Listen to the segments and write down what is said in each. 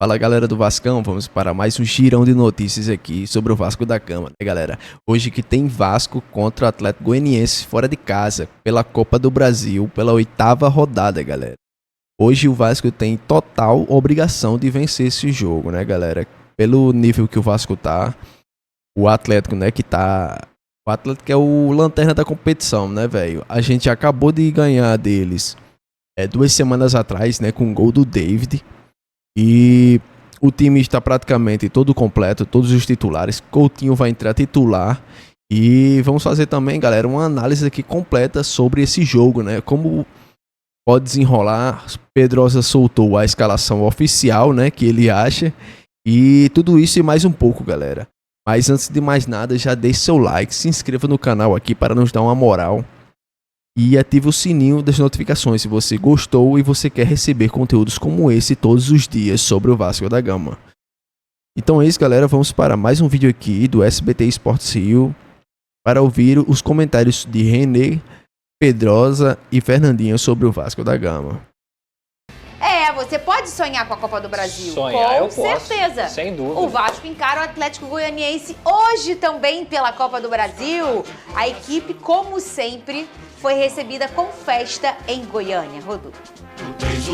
Fala galera do Vascão, vamos para mais um girão de notícias aqui sobre o Vasco da Gama, né galera? Hoje que tem Vasco contra o Atlético Goianiense fora de casa, pela Copa do Brasil, pela 8ª rodada, galera. Hoje o Vasco tem total obrigação de vencer esse jogo, né galera? Pelo nível que o Vasco tá, o Atlético, né, o Atlético é o lanterna da competição, né, velho? A gente acabou de ganhar deles 2 semanas atrás, né, com um gol do David. E o time está praticamente todo completo, todos os titulares. Coutinho vai entrar titular. E vamos fazer também, galera, uma análise aqui completa sobre esse jogo, né? Como pode desenrolar. Pedrosa soltou a escalação oficial, né? Que ele acha. E tudo isso e mais um pouco, galera. Mas antes de mais nada, já deixe seu like, se inscreva no canal aqui para nos dar uma moral. E ative o sininho das notificações se você gostou e você quer receber conteúdos como esse todos os dias sobre o Vasco da Gama. Então é isso, galera. Vamos para mais um vídeo aqui do SBT Esportes Rio para ouvir os comentários de René, Pedrosa e Fernandinho sobre o Vasco da Gama. Você pode sonhar com a Copa do Brasil? Sonhar eu posso, certeza. Sem dúvida. O Vasco encara o Atlético Goianiense hoje também pela Copa do Brasil. A equipe, como sempre, foi recebida com festa em Goiânia. Rodolfo.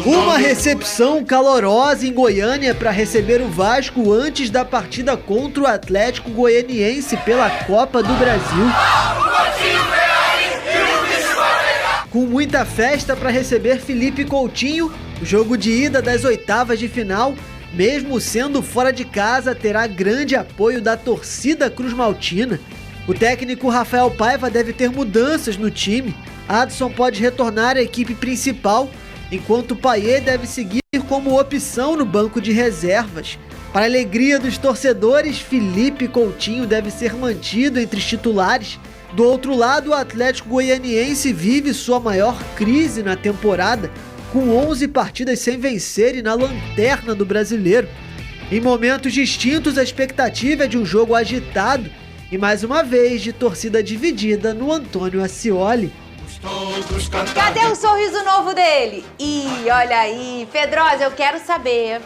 Uma recepção calorosa em Goiânia para receber o Vasco antes da partida contra o Atlético Goianiense pela Copa do Brasil. Com muita festa para receber Felipe Coutinho, o jogo de ida das 8ª de final, mesmo sendo fora de casa, terá grande apoio da torcida cruz-maltina. O técnico Rafael Paiva deve ter mudanças no time. Adson pode retornar à equipe principal, enquanto Payet deve seguir como opção no banco de reservas. Para a alegria dos torcedores, Felipe Coutinho deve ser mantido entre os titulares. Do outro lado, o Atlético Goianiense vive sua maior crise na temporada, com 11 partidas sem vencer e na lanterna do Brasileiro. Em momentos distintos, a expectativa é de um jogo agitado e, mais uma vez, de torcida dividida no Antônio Ascioli. Cadê o sorriso novo dele? E olha aí, Pedrosa, eu quero saber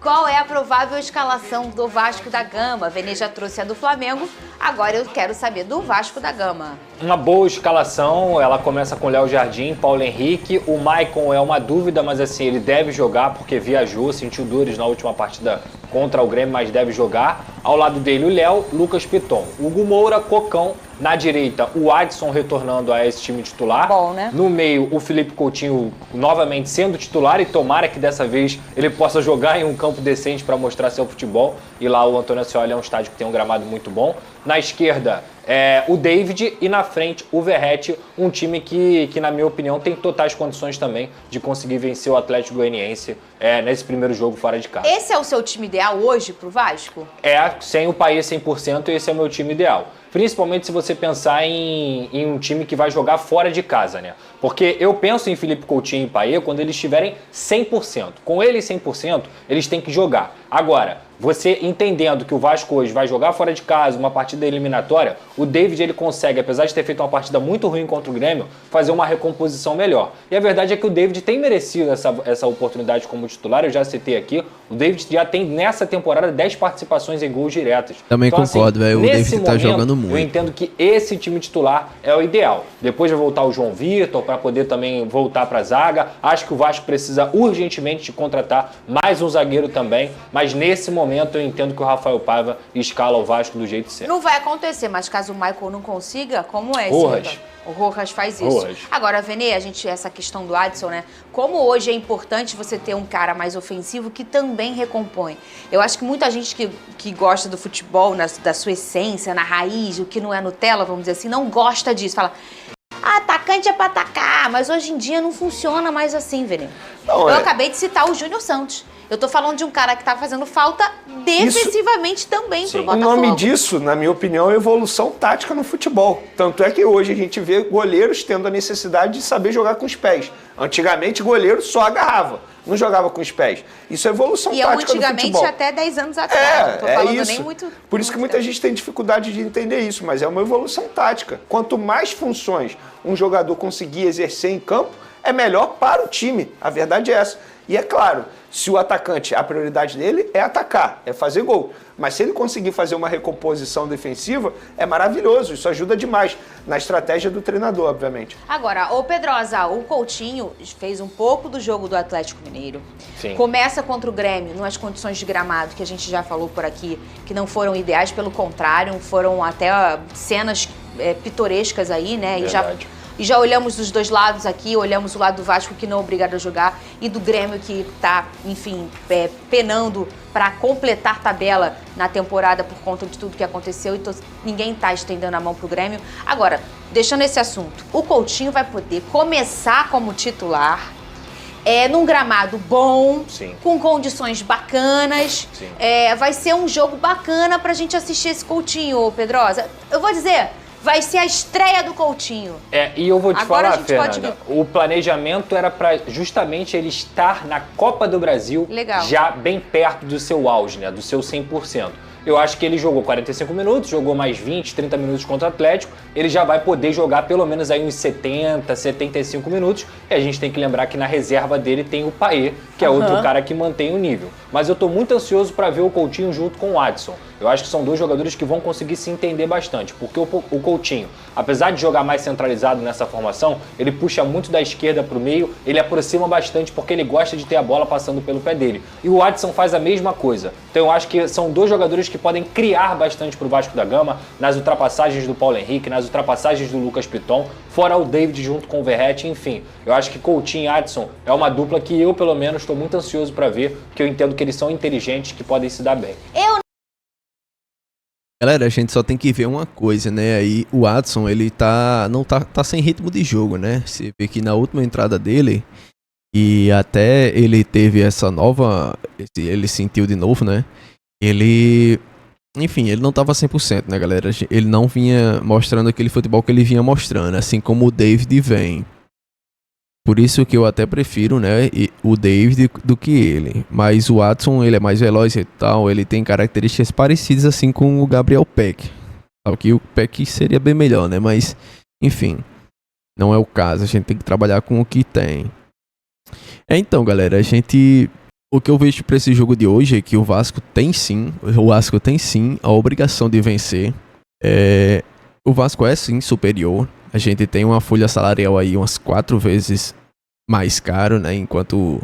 qual é a provável escalação do Vasco da Gama. Vene já trouxe a do Flamengo, agora eu quero saber do Vasco da Gama. Uma boa escalação, ela começa com Léo Jardim, Paulo Henrique, o Maicon é uma dúvida, mas assim, ele deve jogar porque viajou, sentiu dores na última partida contra o Grêmio, mas deve jogar. Ao lado dele o Léo, Lucas Piton, Hugo Moura, Cocão. Na direita, o Adson retornando a esse time titular. Bom, né? No meio, o Felipe Coutinho novamente sendo titular e tomara que dessa vez ele possa jogar em um campo decente para mostrar seu futebol. E lá o Antônio Ascioli é um estádio que tem um gramado muito bom. Na esquerda, o David e na frente o Verratti, um time que na minha opinião tem totais condições também de conseguir vencer o Atlético Goianiense nesse primeiro jogo fora de casa. Esse é o seu time ideal hoje pro Vasco? Sem o Payet 100%, esse é o meu time ideal. Principalmente se você pensar em um time que vai jogar fora de casa, né? Porque eu penso em Felipe Coutinho e Payet quando eles estiverem 100%. Com eles 100%, eles têm que jogar. Agora, você entendendo que o Vasco hoje vai jogar fora de casa, uma partida eliminatória, o David ele consegue, apesar de ter feito uma partida muito ruim contra o Grêmio, fazer uma recomposição melhor. E a verdade é que o David tem merecido essa oportunidade como titular, eu já citei aqui, o David já tem nessa temporada 10 participações em gols diretos. Também então, concordo, velho, o David tá jogando muito. Eu entendo que esse time titular é o ideal. Depois vai voltar o João Vitor para poder também voltar para a zaga. Acho que o Vasco precisa urgentemente de contratar mais um zagueiro também, mas nesse momento eu entendo que o Rafael Paiva escala o Vasco do jeito certo. Não vai acontecer, mas caso o Michael não consiga, como é? Rojas. O Rojas faz isso. Rojas. Agora, Vene, essa questão do Adson, né? Como hoje é importante você ter um cara mais ofensivo que também recompõe. Eu acho que muita gente que gosta do futebol, da sua essência, na raiz, o que não é Nutella, vamos dizer assim, não gosta disso. Fala, atacante é pra atacar, mas hoje em dia não funciona mais assim, Vene. Eu acabei de citar o Júnior Santos. Eu tô falando de um cara que tá fazendo falta defensivamente também pro Botafogo. O nome disso, na minha opinião, é evolução tática no futebol. Tanto é que hoje a gente vê goleiros tendo a necessidade de saber jogar com os pés. Antigamente, goleiro só agarrava, não jogava com os pés. Isso é evolução tática no futebol. E antigamente até 10 anos atrás. Não tô falando isso. Nem muito. Por isso que muita gente tem dificuldade de entender isso, mas é uma evolução tática. Quanto mais funções um jogador conseguir exercer em campo, é melhor para o time. A verdade é essa. E é claro Se o atacante, a prioridade dele é atacar, é fazer gol. Mas se ele conseguir fazer uma recomposição defensiva, é maravilhoso. Isso ajuda demais na estratégia do treinador, obviamente. Agora, ô Pedrosa, o Coutinho fez um pouco do jogo do Atlético Mineiro. Sim. Começa contra o Grêmio, nas condições de gramado, que a gente já falou por aqui, que não foram ideais, pelo contrário, foram até cenas pitorescas aí, né? Verdade. E já olhamos dos dois lados aqui, olhamos o lado do Vasco, que não é obrigado a jogar, e do Grêmio, que tá, enfim, penando para completar tabela na temporada por conta de tudo que aconteceu, então ninguém tá estendendo a mão pro Grêmio. Agora, deixando esse assunto, o Coutinho vai poder começar como titular, num gramado bom, Sim. com condições bacanas. Sim. Vai ser um jogo bacana pra gente assistir esse Coutinho, Pedrosa. Eu vou dizer, vai ser a estreia do Coutinho. E eu vou te Agora a falar, gente Fernanda, o planejamento era para justamente ele estar na Copa do Brasil, Legal. já bem perto do seu auge, né, do seu 100%. Eu acho que ele jogou 45 minutos, jogou mais 20, 30 minutos contra o Atlético, ele já vai poder jogar pelo menos aí uns 70, 75 minutos, e a gente tem que lembrar que na reserva dele tem o Payet, que é outro cara que mantém o nível. Mas eu tô muito ansioso para ver o Coutinho junto com o Adson. Eu acho que são dois jogadores que vão conseguir se entender bastante, porque o Coutinho, apesar de jogar mais centralizado nessa formação, ele puxa muito da esquerda para o meio, ele aproxima bastante porque ele gosta de ter a bola passando pelo pé dele. E o Adson faz a mesma coisa. Então eu acho que são dois jogadores que podem criar bastante para o Vasco da Gama, nas ultrapassagens do Paulo Henrique, nas ultrapassagens do Lucas Piton, fora o David junto com o Verratti, enfim. Eu acho que Coutinho e Adson é uma dupla que eu, pelo menos, estou muito ansioso para ver, porque eu entendo que eles são inteligentes, que podem se dar bem. Galera, a gente só tem que ver uma coisa, né? Aí o Adson, ele tá sem ritmo de jogo, né? Você vê que na última entrada dele, e até ele teve essa nova, ele sentiu de novo, né? Enfim, ele não tava 100%, né, galera? Ele não vinha mostrando aquele futebol que ele vinha mostrando, assim como o David vem. Por isso que eu até prefiro, né, o David do que ele. Mas o Adson, ele é mais veloz e tal, ele tem características parecidas assim com o Gabriel Peck. Só que o Peck seria bem melhor, né? Mas, enfim, não é o caso. A gente tem que trabalhar com o que tem. Então, galera, o que eu vejo para esse jogo de hoje é que o Vasco tem sim a obrigação de vencer. O Vasco é sim superior. A gente tem uma folha salarial aí umas 4 vezes mais caro, né? Enquanto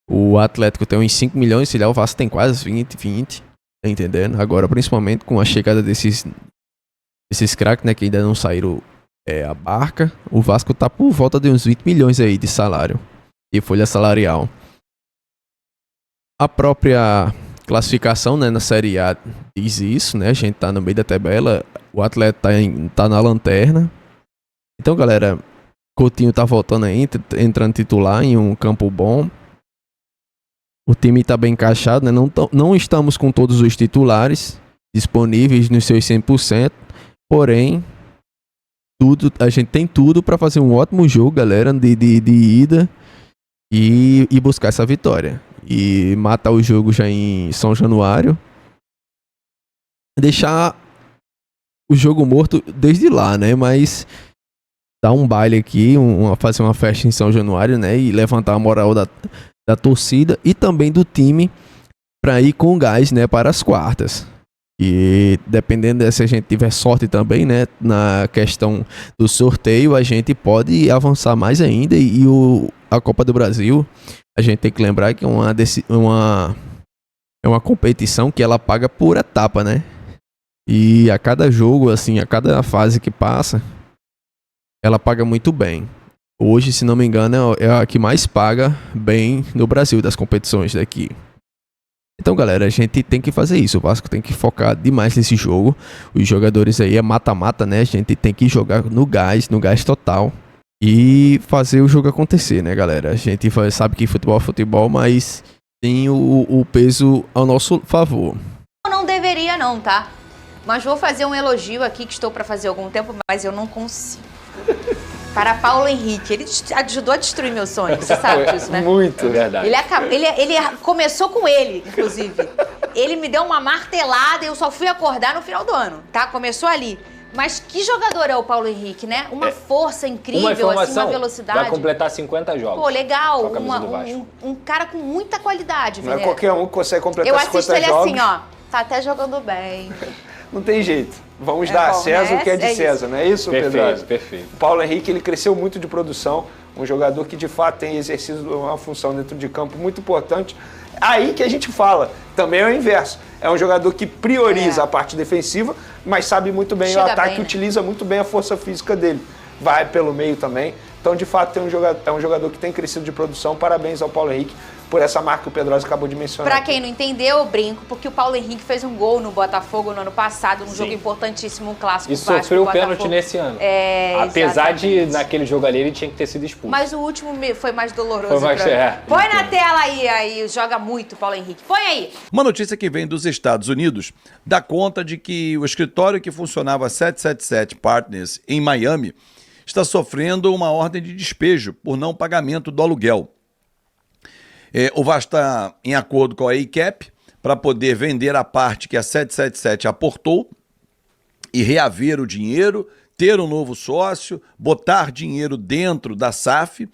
o Atlético tem uns 5 milhões, se o Vasco tem quase 20, tá entendendo? Agora, principalmente com a chegada desses craques, né? Que ainda não saíram a barca, o Vasco tá por volta de uns 20 milhões aí de salário, de folha salarial. A própria classificação, né, na Série A diz isso, né? A gente tá no meio da tabela, o Atlético tá na lanterna. Então, galera, Coutinho tá voltando aí, entrando titular em um campo bom. O time tá bem encaixado, né? Não estamos com todos os titulares disponíveis nos seus 100%, porém, a gente tem tudo para fazer um ótimo jogo, galera, de ida e buscar essa vitória. E matar o jogo já em São Januário. Deixar o jogo morto desde lá, né? Mas dar um baile aqui, fazer uma festa em São Januário, né? E levantar a moral da torcida e também do time para ir com gás, né? Para as quartas. E dependendo se a gente tiver sorte também, né? Na questão do sorteio, a gente pode avançar mais ainda. E a Copa do Brasil, a gente tem que lembrar que é uma competição que ela paga por etapa, né? E a cada jogo, assim, a cada fase que passa, ela paga muito bem. Hoje, se não me engano, é a que mais paga bem no Brasil, das competições daqui. Então, galera, a gente tem que fazer isso. O Vasco tem que focar demais nesse jogo. Os jogadores aí é mata-mata, né? A gente tem que jogar no gás total. E fazer o jogo acontecer, né, galera? A gente sabe que futebol é futebol, mas tem o peso ao nosso favor. Não deveria não, tá? Mas vou fazer um elogio aqui que estou para fazer há algum tempo, mas eu não consigo. Para Paulo Henrique, ele ajudou a destruir meu sonho, você sabe disso, né? Muito, verdade. Ele começou com ele, inclusive. Ele me deu uma martelada e eu só fui acordar no final do ano, tá? Começou ali. Mas que jogador é o Paulo Henrique, né? Uma força incrível, Uma assim, informação, uma velocidade. vai completar 50 jogos. Pô, legal. Com a camisa do Vasco. Um cara com muita qualidade, Não é Vilela. qualquer um que consegue completar Eu 50 assisto ele jogos. assim, ó. Tá até jogando bem. Não tem jeito. Vamos dar a bom, César né? o que é de É César, isso. não é isso, Pedro? Perfeito, perfeito. O Paulo Henrique, ele cresceu muito de produção, um jogador que de fato tem exercido uma função dentro de campo muito importante. Aí que a gente fala, também é o inverso. É um jogador que prioriza a parte defensiva, mas sabe muito bem Chega o ataque, bem, né? utiliza muito bem a força física dele. Vai pelo meio também. Então, de fato, é um jogador que tem crescido de produção. Parabéns ao Paulo Henrique por essa marca que o Pedrosa acabou de mencionar. Pra aqui. quem não entendeu, eu brinco, porque o Paulo Henrique fez um gol no Botafogo no ano passado, num jogo importantíssimo, um clássico E Vasco sofreu o Botafogo. pênalti nesse ano. Exatamente. Apesar de, naquele jogo ali, ele tinha que ter sido expulso. Mas o último foi mais doloroso. Foi mais- pra mim. é, Põe entendo. na tela aí, joga muito, Paulo Henrique. Põe aí. Uma notícia que vem dos Estados Unidos dá conta de que o escritório que funcionava 777 Partners em Miami está sofrendo uma ordem de despejo por não pagamento do aluguel. O Vasco está em acordo com a ACAP para poder vender a parte que a 777 aportou e reaver o dinheiro, ter um novo sócio, botar dinheiro dentro da SAF,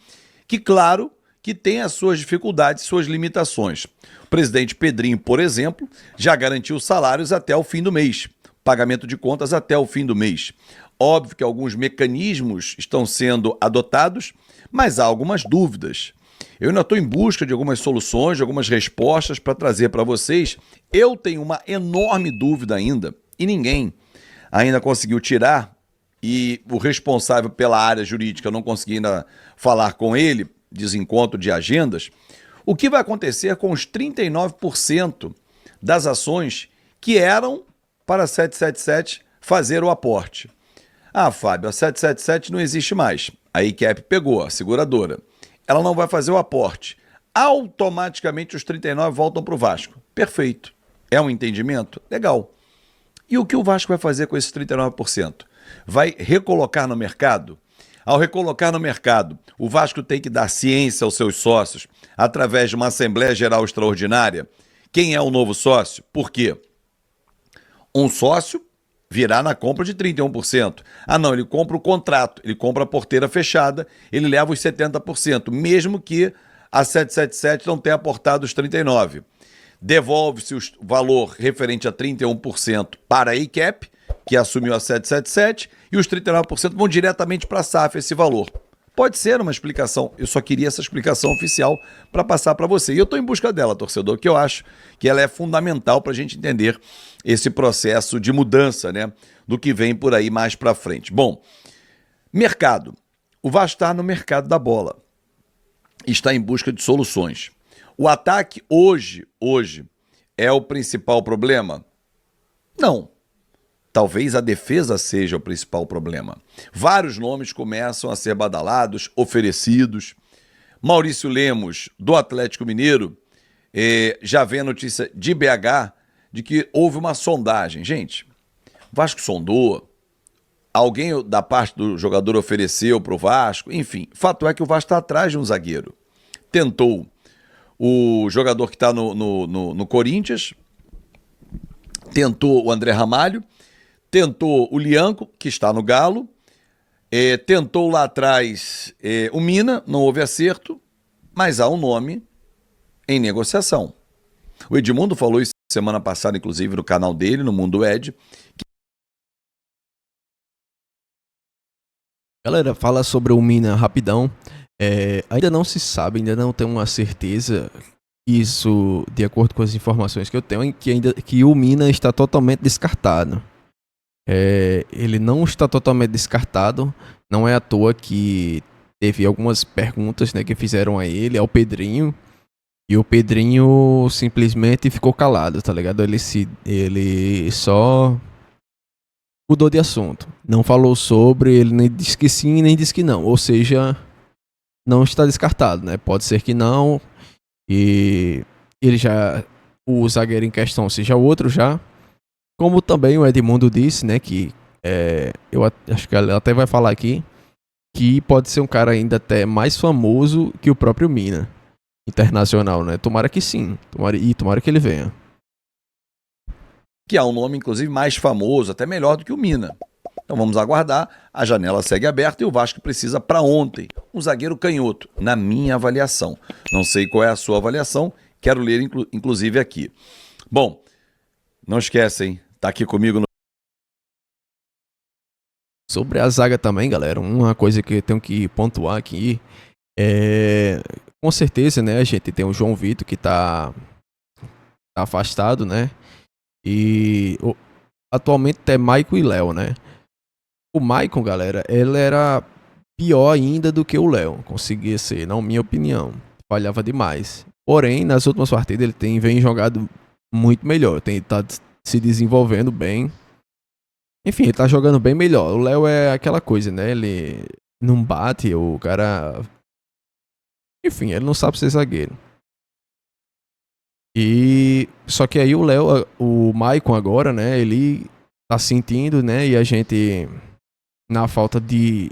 que, claro, que tem as suas dificuldades, suas limitações. O presidente Pedrinho, por exemplo, já garantiu salários até o fim do mês, pagamento de contas até o fim do mês. Óbvio que alguns mecanismos estão sendo adotados, mas há algumas dúvidas. Eu ainda estou em busca de algumas soluções, de algumas respostas para trazer para vocês. Eu tenho uma enorme dúvida ainda, e ninguém ainda conseguiu tirar, e o responsável pela área jurídica, eu não consegui ainda falar com ele, desencontro de agendas, o que vai acontecer com os 39% das ações que eram para a 777 fazer o aporte. Ah, Fábio, a 777 não existe mais. A ICAP pegou, a seguradora. Ela não vai fazer o aporte. Automaticamente os 39 voltam para o Vasco. Perfeito. É um entendimento? Legal. E o que o Vasco vai fazer com esses 39%? Vai recolocar no mercado? Ao recolocar no mercado, o Vasco tem que dar ciência aos seus sócios através de uma Assembleia Geral Extraordinária. Quem é o novo sócio? Por quê? Um sócio virá na compra de 31%. Ah, não, ele compra o contrato, ele compra a porteira fechada, ele leva os 70%, mesmo que a 777 não tenha aportado os 39%. Devolve-se o valor referente a 31% para a ICAP, que assumiu a 777, e os 39% vão diretamente para a SAF, esse valor. Pode ser uma explicação, eu só queria essa explicação oficial para passar para você. E eu estou em busca dela, torcedor, que eu acho que ela é fundamental para a gente entender esse processo de mudança, né, do que vem por aí mais para frente. Bom, mercado. O Vasco está no mercado da bola. Está em busca de soluções. O ataque hoje é o principal problema? Não. Talvez a defesa seja o principal problema. Vários nomes começam a ser badalados, oferecidos. Maurício Lemos, do Atlético Mineiro, já vem a notícia de BH de que houve uma sondagem. Gente, Vasco sondou, alguém da parte do jogador ofereceu para o Vasco, enfim. Fato é que o Vasco está atrás de um zagueiro. Tentou o jogador que está no Corinthians, tentou o André Ramalho, tentou o Lianco, que está no Galo, tentou lá atrás o Mina, não houve acerto, mas há um nome em negociação. O Edmundo falou isso semana passada, inclusive, no canal dele, no Mundo Ed. Galera, fala sobre o Mina rapidão. Ainda não se sabe, ainda não tem uma certeza. Isso, de acordo com as informações que eu tenho, que o Mina está totalmente descartado. Ele não está totalmente descartado. Não é à toa que teve algumas perguntas, né, que fizeram a ele, ao Pedrinho. E o Pedrinho simplesmente ficou calado, tá ligado? Ele só mudou de assunto. Não falou sobre, ele nem disse que sim, nem disse que não. Ou seja, não está descartado, né? Pode ser que não. E o zagueiro em questão seja outro já. Como também o Edmundo disse, né, que eu acho que ela até vai falar aqui, que pode ser um cara ainda até mais famoso que o próprio Mina, internacional, né? Tomara que sim, tomara que ele venha. Que há um nome, inclusive, mais famoso, até melhor do que o Mina. Então vamos aguardar, a janela segue aberta e o Vasco precisa para ontem um zagueiro canhoto, na minha avaliação. Não sei qual é a sua avaliação, quero ler inclusive aqui. Bom, não esquecem, tá aqui comigo no... Sobre a zaga também, galera, uma coisa que eu tenho que pontuar aqui é... Com certeza, né, a gente tem o João Vitor que tá afastado, né, e atualmente é Maicon e Léo, né. O Maicon, galera, ele era pior ainda do que o Léo, conseguia ser, na minha opinião, falhava demais. Porém, nas últimas partidas ele vem jogado muito melhor, tá se desenvolvendo bem. Enfim, ele tá jogando bem melhor. O Léo é aquela coisa, né, ele não bate, o cara... Enfim, ele não sabe ser zagueiro. E só que aí o Maicon agora, né, ele tá sentindo, né, e a gente na falta de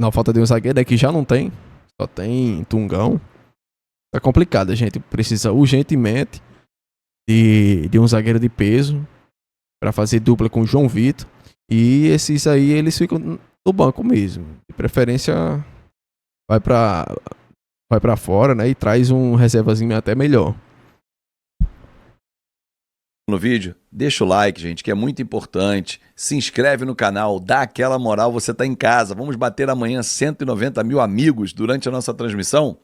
um zagueiro, é que já não tem, só tem Tungão. Tá complicado, a gente precisa urgentemente de um zagueiro de peso para fazer dupla com o João Vitor, e esses aí eles ficam no banco mesmo. De preferência vai para fora, né, e traz um reservazinho até melhor. No vídeo, deixa o like, gente, que é muito importante. Se inscreve no canal, dá aquela moral, você tá em casa. Vamos bater amanhã 190 mil amigos durante a nossa transmissão.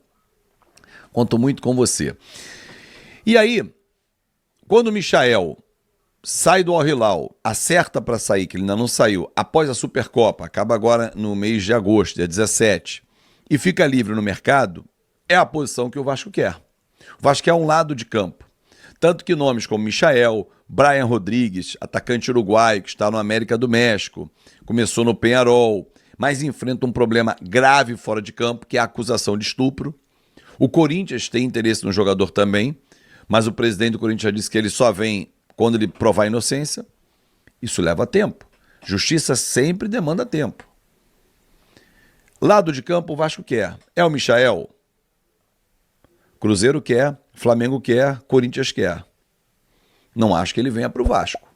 Conto muito com você. E aí, quando o Michael sai do Al Hilal, acerta para sair, que ele ainda não saiu, após a Supercopa, acaba agora no mês de agosto, dia 17, e fica livre no mercado, é a posição que o Vasco quer. O Vasco quer um lado de campo. Tanto que nomes como Michael, Brian Rodrigues, atacante uruguaio que está no América do México, começou no Peñarol, mas enfrenta um problema grave fora de campo, que é a acusação de estupro. O Corinthians tem interesse no jogador também, mas o presidente do Corinthians já disse que ele só vem quando ele provar inocência. Isso leva tempo. Justiça sempre demanda tempo. Lado de campo o Vasco quer. É o Michael? Cruzeiro quer, Flamengo quer, Corinthians quer. Não acho que ele venha para o Vasco.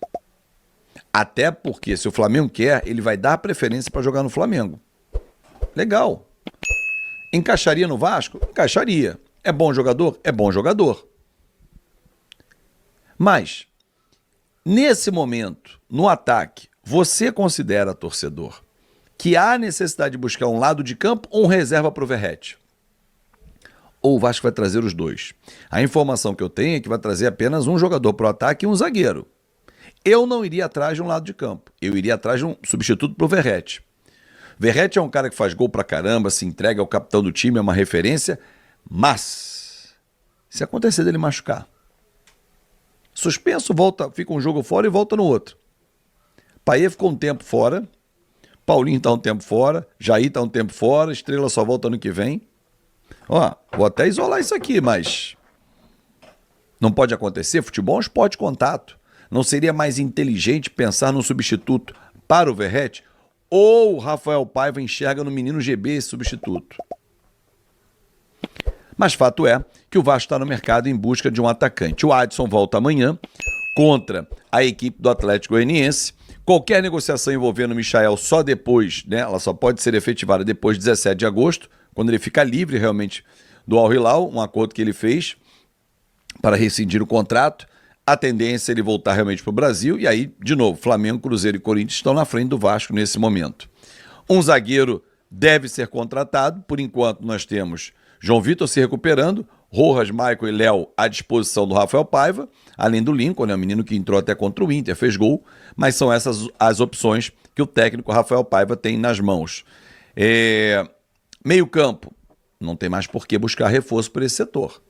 Até porque se o Flamengo quer, ele vai dar preferência para jogar no Flamengo. Legal. Encaixaria no Vasco? Encaixaria. É bom jogador? É bom jogador. Mas, nesse momento, no ataque, você considera, torcedor, que há necessidade de buscar um lado de campo ou um reserva para o Verratti? Ou o Vasco vai trazer os dois? A informação que eu tenho é que vai trazer apenas um jogador para o ataque e um zagueiro. Eu não iria atrás de um lado de campo. Eu iria atrás de um substituto para o Verratti. Verratti é um cara que faz gol pra caramba, se entrega ao capitão do time, é uma referência, mas se acontecer dele machucar, suspenso, volta, fica um jogo fora e volta no outro. Payet ficou um tempo fora, Paulinho tá um tempo fora, Jair tá um tempo fora, Estrela só volta ano que vem. Ó, vou até isolar isso aqui, mas não pode acontecer. Futebol é um esporte de contato. Não seria mais inteligente pensar num substituto para o Verratti? Ou o Rafael Paiva enxerga no menino GB esse substituto? Mas fato é que o Vasco está no mercado em busca de um atacante. O Adson volta amanhã contra a equipe do Atlético Goianiense. Qualquer negociação envolvendo o Michael só depois, né? Ela só pode ser efetivada depois de 17 de agosto, quando ele fica livre realmente do Al Hilal, um acordo que ele fez para rescindir o contrato. A tendência é ele voltar realmente para o Brasil, e aí, de novo, Flamengo, Cruzeiro e Corinthians estão na frente do Vasco nesse momento. Um zagueiro deve ser contratado, por enquanto nós temos João Vitor se recuperando, Rojas, Maicon e Léo à disposição do Rafael Paiva, além do Lincoln, né, o menino que entrou até contra o Inter, fez gol, mas são essas as opções que o técnico Rafael Paiva tem nas mãos. Meio campo, não tem mais por que buscar reforço para esse setor.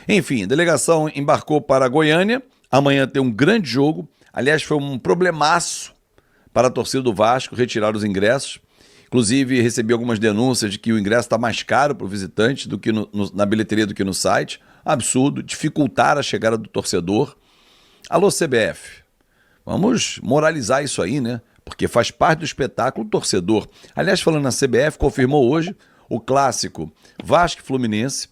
Enfim, a delegação embarcou para Goiânia, amanhã tem um grande jogo, aliás foi um problemaço para a torcida do Vasco retirar os ingressos, inclusive recebi algumas denúncias de que o ingresso está mais caro para o visitante do que na bilheteria do que no site, absurdo, dificultar a chegada do torcedor. Alô CBF, vamos moralizar isso aí, né? Porque faz parte do espetáculo torcedor. Aliás, falando na CBF, confirmou hoje o clássico Vasco e Fluminense.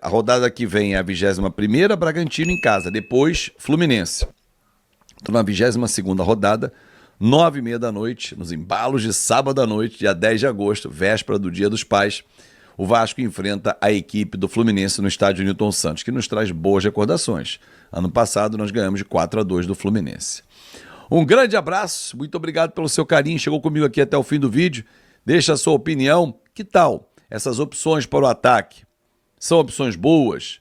A rodada que vem é a 21ª, Bragantino em casa, depois Fluminense. Então na 22ª rodada, 9h30 da noite, nos embalos de sábado à noite, dia 10 de agosto, véspera do Dia dos Pais, o Vasco enfrenta a equipe do Fluminense no estádio Newton Santos, que nos traz boas recordações. Ano passado nós ganhamos de 4-2 do Fluminense. Um grande abraço, muito obrigado pelo seu carinho, chegou comigo aqui até o fim do vídeo. Deixa a sua opinião, que tal essas opções para o ataque? São opções boas?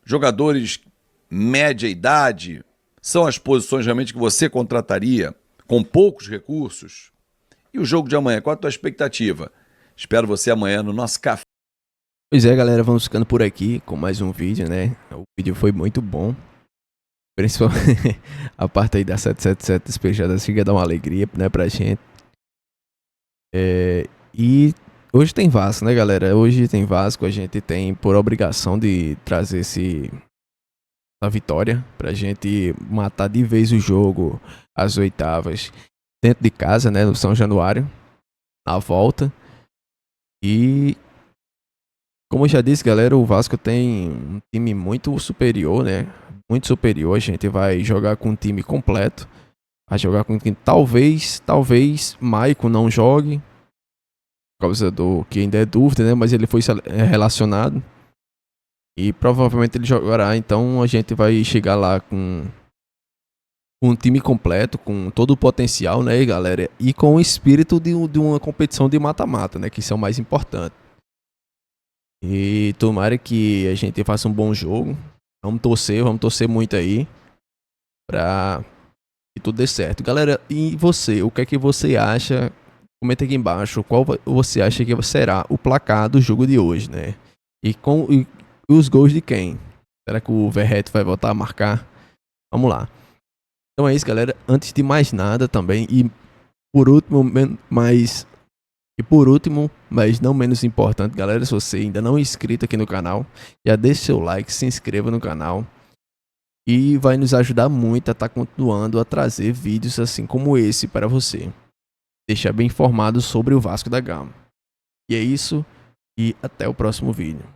Jogadores média idade? São as posições realmente que você contrataria com poucos recursos? E o jogo de amanhã, qual a tua expectativa? Espero você amanhã no nosso café. Pois é, galera, vamos ficando por aqui com mais um vídeo, né? O vídeo foi muito bom. Principalmente a parte aí da 777 despejada chega a dar uma alegria, né, pra gente. E hoje tem Vasco, né, galera? Hoje tem Vasco, a gente tem por obrigação de trazer essa vitória pra gente matar de vez o jogo, as oitavas, dentro de casa, né, no São Januário, na volta. E como eu já disse, galera, o Vasco tem um time muito superior, né? Muito superior. A gente vai jogar com um time completo. Vai jogar com um time. Talvez Maicon não jogue. Por causa do que ainda é dúvida, né? Mas ele foi relacionado. E provavelmente ele jogará. Então a gente vai chegar lá com um time completo, com todo o potencial, né, galera? E com o espírito de uma competição de mata-mata, né? Que isso é o mais importante. E tomara que a gente faça um bom jogo. Vamos torcer muito aí pra que tudo dê certo. Galera, e você? O que é que você acha? Comenta aqui embaixo qual você acha que será o placar do jogo de hoje, né? E os gols de quem? Será que o Verratti vai voltar a marcar? Vamos lá. Então é isso, galera. Antes de mais nada também, e por último, mas não menos importante, galera, se você ainda não é inscrito aqui no canal, já deixa seu like, se inscreva no canal e vai nos ajudar muito a estar continuando a trazer vídeos assim como esse para você. Deixar bem informado sobre o Vasco da Gama. E é isso, e até o próximo vídeo.